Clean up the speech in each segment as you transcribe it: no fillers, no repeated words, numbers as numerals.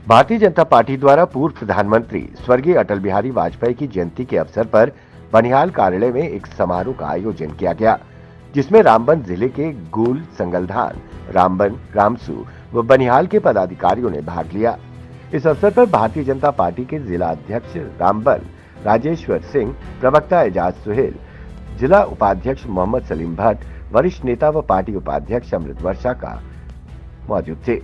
Bharatiya Janata party द्वारा पूर्व प्रधानमंत्री स्वर्गीय अटल बिहारी वाजपेयी की जयंती के अवसर पर बनिहाल कार्यालय में एक समारोह का आयोजन किया गया, जिसमें रामबन जिले के गूल, संगलधान, रामबन, रामसू व बनिहाल के पदाधिकारियों ने भाग लिया। इस अवसर पर भारतीय जनता पार्टी के जिला अध्यक्ष रामबन राजेश्वर सिंह, प्रवक्ता एजाज सुहेल, जिला उपाध्यक्ष मोहम्मद सलीम भट्ट, वरिष्ठ नेता व पार्टी उपाध्यक्ष अमृत वर्षा का मौजूद थे।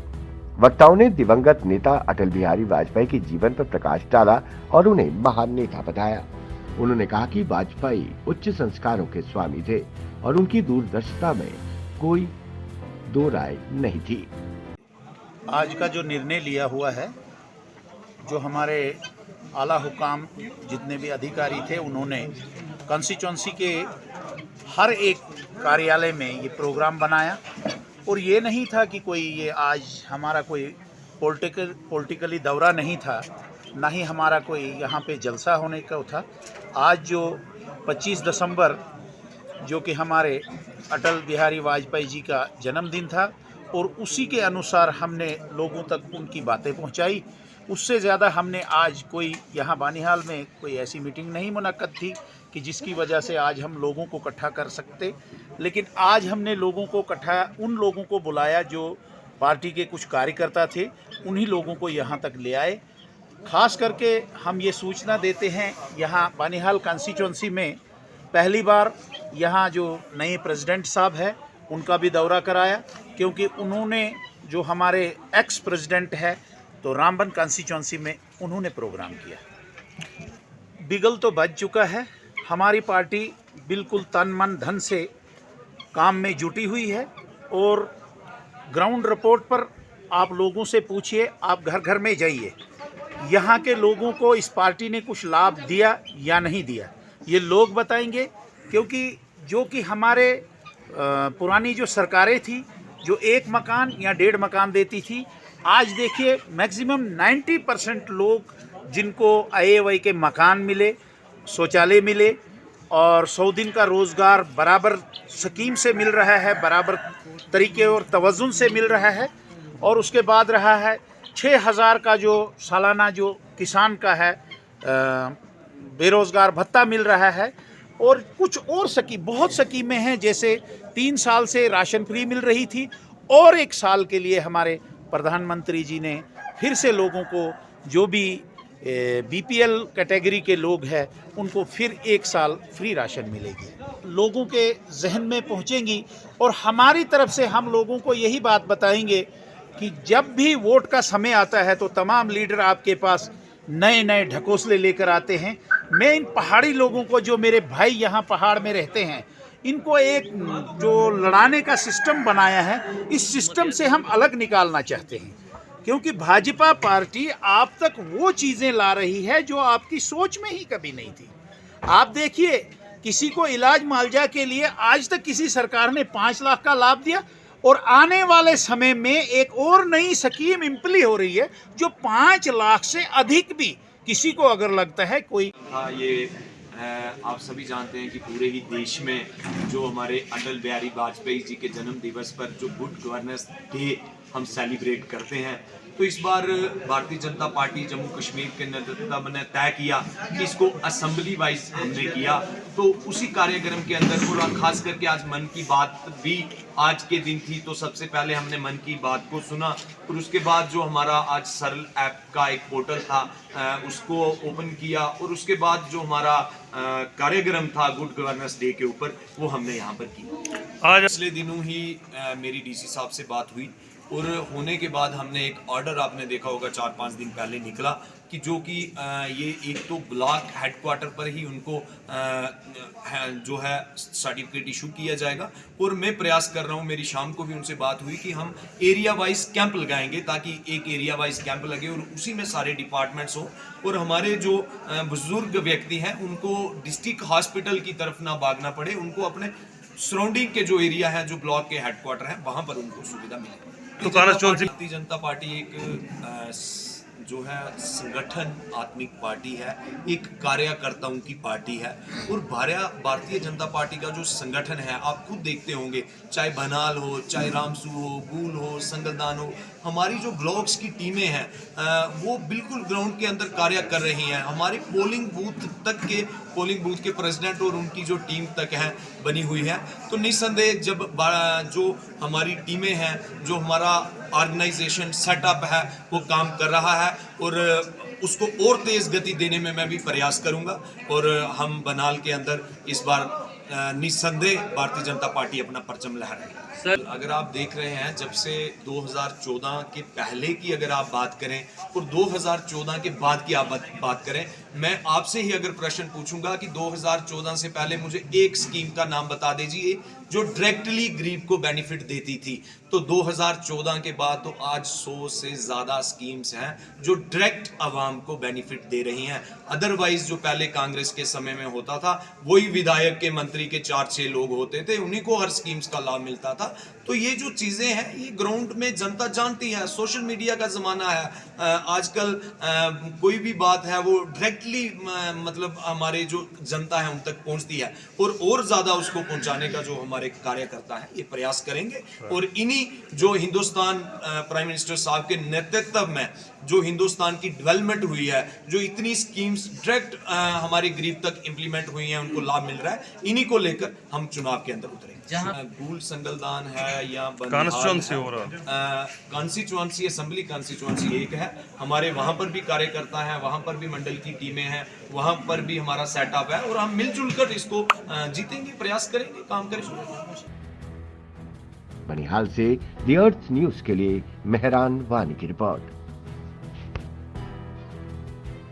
वक्ताओं ने दिवंगत नेता अटल बिहारी वाजपेयी के जीवन पर प्रकाश डाला और उन्हें महान नेता बताया। उन्होंने कहा कि वाजपेयी उच्च संस्कारों के स्वामी थे और उनकी दूरदर्शिता में कोई दो राय नहीं थी। आज का जो निर्णय लिया हुआ है, जो हमारे आला हुकाम जितने भी अधिकारी थे, उन्होंने कॉन्स्टिट्यूंसी के हर एक कार्यालय में ये प्रोग्राम बनाया। और ये नहीं था कि कोई ये आज हमारा कोई पॉलिटिकली दौरा नहीं था, ना ही हमारा कोई यहाँ पे जलसा होने का था। आज जो 25 दिसंबर जो कि हमारे अटल बिहारी वाजपेयी जी का जन्मदिन था, और उसी के अनुसार हमने लोगों तक उनकी बातें पहुँचाई। उससे ज़्यादा हमने आज कोई यहाँ बानिहाल में कोई ऐसी मीटिंग नहीं मुनक्कद थी कि जिसकी वजह से आज हम लोगों को इकट्ठा कर सकते। लेकिन आज हमने लोगों को इकट्ठा, उन लोगों को बुलाया जो पार्टी के कुछ कार्यकर्ता थे, उन्हीं लोगों को यहाँ तक ले आए। खास करके हम ये सूचना देते हैं, यहाँ बानिहाल कॉन्स्टिट्यूंसी में पहली बार यहाँ जो नए प्रेसिडेंट साहब है उनका भी दौरा कराया, क्योंकि उन्होंने जो हमारे एक्स प्रेसिडेंट है तो रामबन कॉन्स्टिट्यूंसी में उन्होंने प्रोग्राम किया। बिगल तो बज चुका है, हमारी पार्टी बिल्कुल तन मन धन से काम में जुटी हुई है। और ग्राउंड रिपोर्ट पर आप लोगों से पूछिए, आप घर घर में जाइए, यहाँ के लोगों को इस पार्टी ने कुछ लाभ दिया या नहीं दिया, ये लोग बताएंगे। क्योंकि जो कि हमारे पुरानी जो सरकारें थी, जो एक मकान या 1.5 मकान देती थी, आज देखिए मैक्सिमम 90% लोग जिनको AAY के मकान मिले, शौचालय मिले, और 100 दिन का रोज़गार बराबर स्कीम से मिल रहा है, बराबर तरीके और तवज़ुन से मिल रहा है। और उसके बाद रहा है 6,000 का जो सालाना जो किसान का है बेरोज़गार भत्ता मिल रहा है। और कुछ और बहुत स्कीमें हैं, जैसे 3 साल से राशन फ्री मिल रही थी, और 1 साल के लिए हमारे प्रधानमंत्री जी ने फिर से लोगों को, जो भी BPL कैटेगरी के लोग हैं, उनको फिर 1 साल फ्री राशन मिलेगी। लोगों के जहन में पहुंचेंगी। और हमारी तरफ से हम लोगों को यही बात बताएंगे कि जब भी वोट का समय आता है तो तमाम लीडर आपके पास नए नए ढकोसले लेकर आते हैं। मैं इन पहाड़ी लोगों को, जो मेरे भाई यहाँ पहाड़ में रहते हैं, इनको एक जो लड़ाने का सिस्टम बनाया है, इस सिस्टम से हम अलग निकालना चाहते हैं। क्योंकि भाजपा पार्टी आप तक वो चीज़ें ला रही है जो आपकी सोच में ही कभी नहीं थी। आप देखिए, किसी को इलाज मुआवजा के लिए आज तक किसी सरकार ने 5 लाख का लाभ दिया, और आने वाले समय में एक और नई स्कीम इम्प्ली हो रही है जो 5 लाख से अधिक भी किसी को अगर लगता है कोई। हाँ, ये आप सभी जानते हैं कि पूरे ही देश में जो हमारे अटल बिहारी वाजपेयी जी के जन्म दिवस पर जो गुड गवर्नेंस डे हम सेलिब्रेट करते हैं, तो इस बार भारतीय जनता पार्टी जम्मू कश्मीर के नेतृत्व ने तय किया कि इसको असेंबली वाइज हमने किया। तो उसी कार्यक्रम के अंदर, और खास करके आज मन की बात भी आज के दिन थी, तो सबसे पहले हमने मन की बात को सुना, और उसके बाद जो हमारा आज सरल ऐप का एक पोर्टल था उसको ओपन किया, और उसके बाद जो हमारा कार्यक्रम था गुड गवर्नेंस डे के ऊपर, वो हमने यहाँ पर किया। आज पिछले दिनों ही मेरी DC साहब से बात हुई, और होने के बाद हमने एक ऑर्डर, आपने देखा होगा 4-5 दिन पहले निकला, कि जो कि ये एक तो ब्लॉक हेडक्वार्टर पर ही उनको जो है सर्टिफिकेट इशू किया जाएगा। और मैं प्रयास कर रहा हूँ, मेरी शाम को भी उनसे बात हुई कि हम एरिया वाइज कैंप लगाएंगे, ताकि एक एरिया वाइज कैंप लगे और उसी में सारे डिपार्टमेंट्स हो, और हमारे जो बुजुर्ग व्यक्ति हैं उनको डिस्ट्रिक्ट हॉस्पिटल की तरफ ना भागना पड़े, उनको अपने सराउंडिंग के जो एरिया है, जो ब्लॉक के हेडक्वार्टर है, वहाँ पर उनको सुविधा मिले। तो भारतीय जनता पार्टी एक जो है संगठन आत्मिक पार्टी है, एक कार्यकर्ताओं की पार्टी है। और भारतीय जनता पार्टी का जो संगठन है, आप खुद देखते होंगे, चाहे बनाल हो, चाहे रामसू हो, गूल हो, संगलदान हो, हमारी जो ब्लॉक्स की टीमें हैं वो बिल्कुल ग्राउंड के अंदर कार्य कर रही हैं। हमारे पोलिंग बूथ के प्रेसिडेंट और उनकी जो टीम तक है बनी हुई है। तो निस्संदेह जब जो हमारी टीमें हैं, जो हमारा ऑर्गेनाइजेशन सेटअप है वो काम कर रहा है, और उसको और तेज गति देने में मैं भी प्रयास करूंगा। और हम बनाल के अंदर इस बार निस्संदेह भारतीय जनता पार्टी अपना परचम लहराएगी। सर, अगर आप देख रहे हैं, जब से 2014 के पहले की अगर आप बात करें और 2014 के बाद की आप बात करें, मैं आपसे ही अगर प्रश्न पूछूंगा कि 2014 से पहले मुझे एक स्कीम का नाम बता दीजिए जो डायरेक्टली गरीब को बेनिफिट देती थी। तो 2014 के बाद तो आज 100 से ज्यादा स्कीम्स हैं जो डायरेक्ट आवाम को बेनिफिट दे रही हैं। अदरवाइज जो पहले कांग्रेस के समय में होता था, वही विधायक के मंत्री के 4-6 लोग होते थे, उन्हीं को हर स्कीम्स का लाभ मिलता था। तो ये जो चीजें हैं ये ग्राउंड में जनता जानती है। सोशल मीडिया का जमाना है, आजकल कोई भी बात है वो डायरेक्टली मतलब हमारे जो जनता है उन तक पहुंचती है, और ज्यादा उसको पहुंचाने का जो हमारे कार्यकर्ता है ये प्रयास करेंगे। और इन्हीं जो हिंदुस्तान प्राइम मिनिस्टर साहब के नेतृत्व में जो हिंदुस्तान की डेवलपमेंट हुई है, जो इतनी स्कीम्स डायरेक्ट हमारे गरीब तक इंप्लीमेंट हुई हैं, उनको लाभ मिल रहा है, इन्हीं को लेकर हम चुनाव के अंदर उतरेंगे। जहां गूल संगलदान है या कॉन्स्टिट्यूंसी हो रहा कॉन्स्टिट्यूंसी असेंबली कॉन्स्टिट्यूंसी एक है, हमारे वहां पर भी कार्यकर्ता हैं, वहां पर भी मंडल की टीमें हैं, वहां पर भी हमारा सेटअप है, और हम मिलजुल कर इसको जीतेंगे, प्रयास करेंगे, काम करेंगे। बनिहाल से द अर्थ न्यूज के लिए मेहरान वानी की रिपोर्ट।